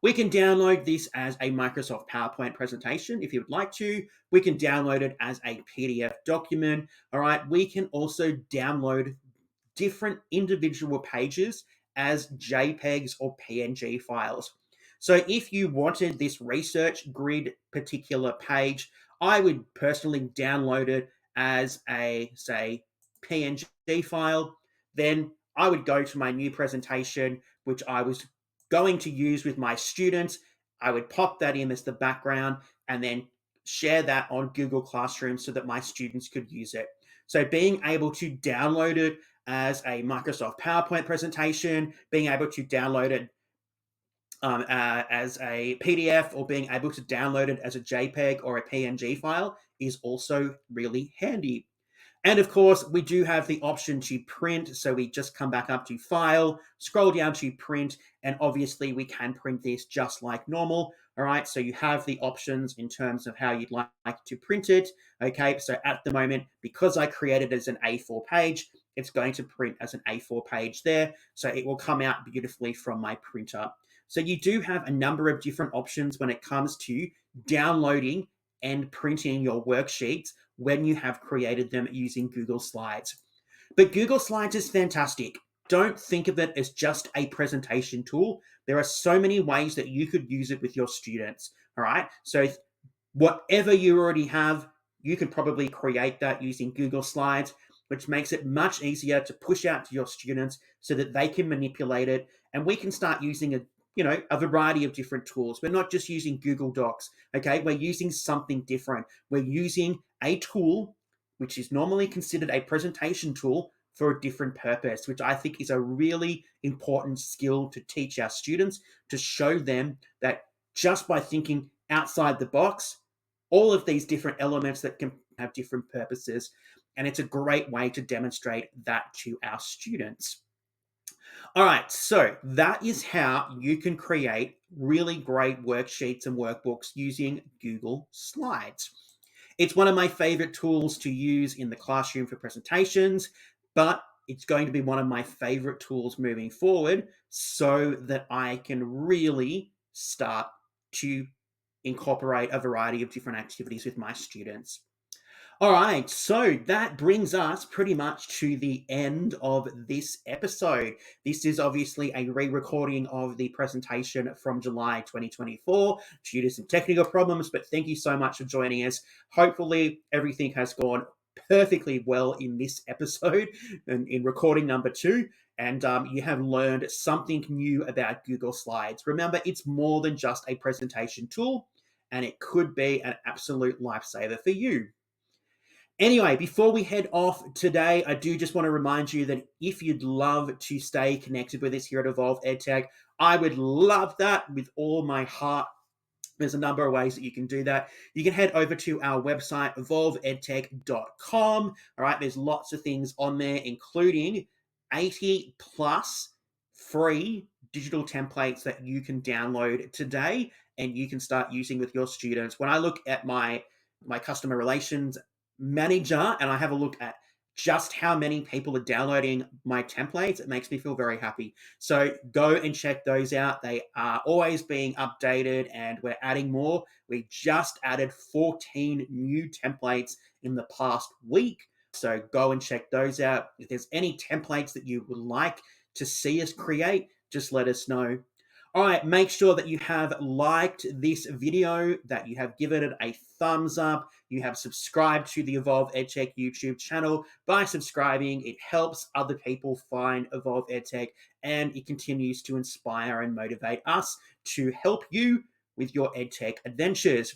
We can download this as a Microsoft PowerPoint presentation if you would like to. We can download it as a PDF document. All right. We can also download different individual pages as JPEGs or PNG files. So if you wanted this research grid particular page, I would personally download it as a, say, PNG file. Then I would go to my new presentation, which I was going to use with my students. I would pop that in as the background and then share that on Google Classroom so that my students could use it. So being able to download it as a Microsoft PowerPoint presentation, being able to download it as a PDF, or being able to download it as a JPEG or a PNG file is also really handy. And of course, we do have the option to print. So we just come back up to File, scroll down to Print, and obviously we can print this just like normal. All right, so you have the options in terms of how you'd like to print it. Okay, so at the moment, because I created it as an A4 page, it's going to print as an A4 page there. So it will come out beautifully from my printer. So you do have a number of different options when it comes to downloading and printing your worksheets when you have created them using Google Slides. But Google Slides is fantastic. Don't think of it as just a presentation tool. There are so many ways that you could use it with your students. All right. So whatever you already have, you can probably create that using Google Slides, which makes it much easier to push out to your students so that they can manipulate it. And we can start using it a variety of different tools. We're not just using Google Docs, okay? We're using something different. We're using a tool which is normally considered a presentation tool for a different purpose, which I think is a really important skill to teach our students, to show them that just by thinking outside the box, all of these different elements that can have different purposes. And it's a great way to demonstrate that to our students. All right, so that is how you can create really great worksheets and workbooks using Google Slides. It's one of my favorite tools to use in the classroom for presentations, but it's going to be one of my favorite tools moving forward so that I can really start to incorporate a variety of different activities with my students. All right, so that brings us pretty much to the end of this episode. This is obviously a re-recording of the presentation from July 2024 due to some technical problems, but thank you so much for joining us. Hopefully everything has gone perfectly well in this episode and in recording number 2, and you have learned something new about Google Slides. Remember, it's more than just a presentation tool, and it could be an absolute lifesaver for you. Anyway, before we head off today, I do just want to remind you that if you'd love to stay connected with us here at Evolve EdTech, I would love that with all my heart. There's a number of ways that you can do that. You can head over to our website, evolveedtech.com. All right, there's lots of things on there, including 80 plus free digital templates that you can download today and you can start using with your students. When I look at my customer relations manager and I have a look at just how many people are downloading my templates, it makes me feel very happy. So go and check those out. They are always being updated and we're adding more. We just added 14 new templates in the past week. So go and check those out. If there's any templates that you would like to see us create, just let us know. All right, make sure that you have liked this video, that you have given it a thumbs up, you have subscribed to the Evolve EdTech YouTube channel. By subscribing, it helps other people find Evolve EdTech, and it continues to inspire and motivate us to help you with your EdTech adventures.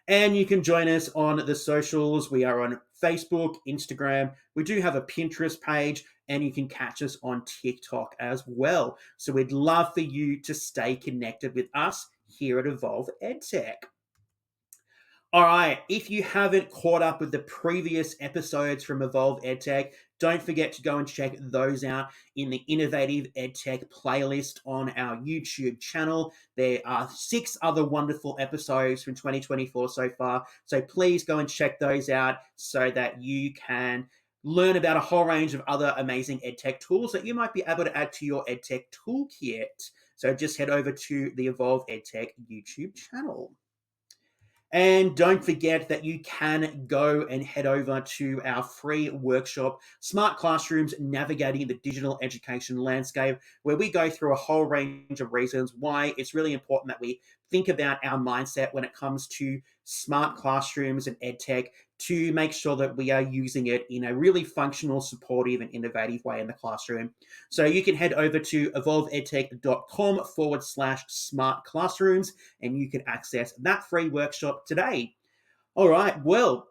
And you can join us on the socials. We are on Facebook, Instagram. We do have a Pinterest page, and you can catch us on TikTok as well. So we'd love for you to stay connected with us here at Evolve EdTech. All right, if you haven't caught up with the previous episodes from Evolve EdTech, don't forget to go and check those out in the Innovative EdTech playlist on our YouTube channel. There are 6 other wonderful episodes from 2024 so far, so please go and check those out so that you can learn about a whole range of other amazing EdTech tools that you might be able to add to your EdTech toolkit. So just head over to the Evolve EdTech YouTube channel. And don't forget that you can go and head over to our free workshop, Smart Classrooms Navigating the Digital Education Landscape, where we go through a whole range of reasons why it's really important that we think about our mindset when it comes to smart classrooms and EdTech to make sure that we are using it in a really functional, supportive, and innovative way in the classroom. So you can head over to evolveedtech.com/smart classrooms and you can access that free workshop today. All right, well,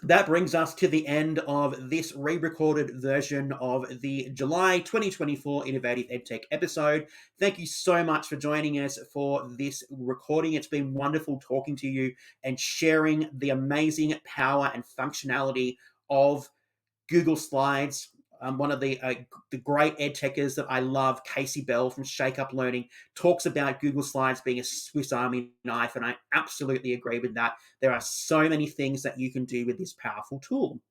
that brings us to the end of this re-recorded version of the July 2024 Innovative EdTech episode. Thank you so much for joining us for this recording. It's been wonderful talking to you and sharing the amazing power and functionality of Google Slides. One of the great ed techers that I love, Casey Bell from Shake Up Learning, talks about Google Slides being a Swiss Army knife, and I absolutely agree with that. There are so many things that you can do with this powerful tool.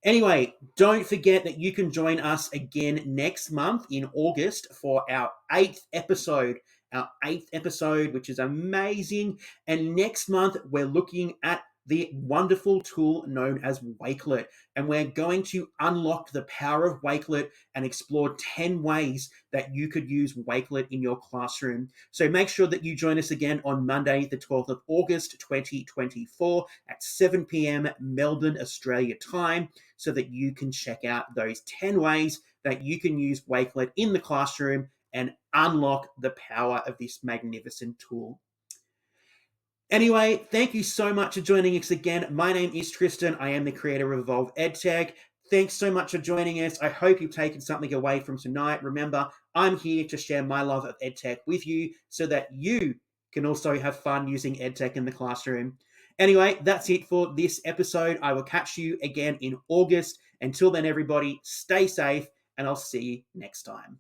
Anyway, don't forget that you can join us again next month in August for our 8th episode. Our 8th episode, which is amazing. And next month, we're looking at the wonderful tool known as Wakelet. And we're going to unlock the power of Wakelet and explore 10 ways that you could use Wakelet in your classroom. So make sure that you join us again on Monday, the 12th of August, 2024 at 7 p.m. Melbourne, Australia time, so that you can check out those 10 ways that you can use Wakelet in the classroom and unlock the power of this magnificent tool. Anyway, thank you so much for joining us again. My name is Tristan. I am the creator of Evolve EdTech. Thanks so much for joining us. I hope you've taken something away from tonight. Remember, I'm here to share my love of EdTech with you so that you can also have fun using EdTech in the classroom. Anyway, that's it for this episode. I will catch you again in August. Until then, everybody, stay safe, and I'll see you next time.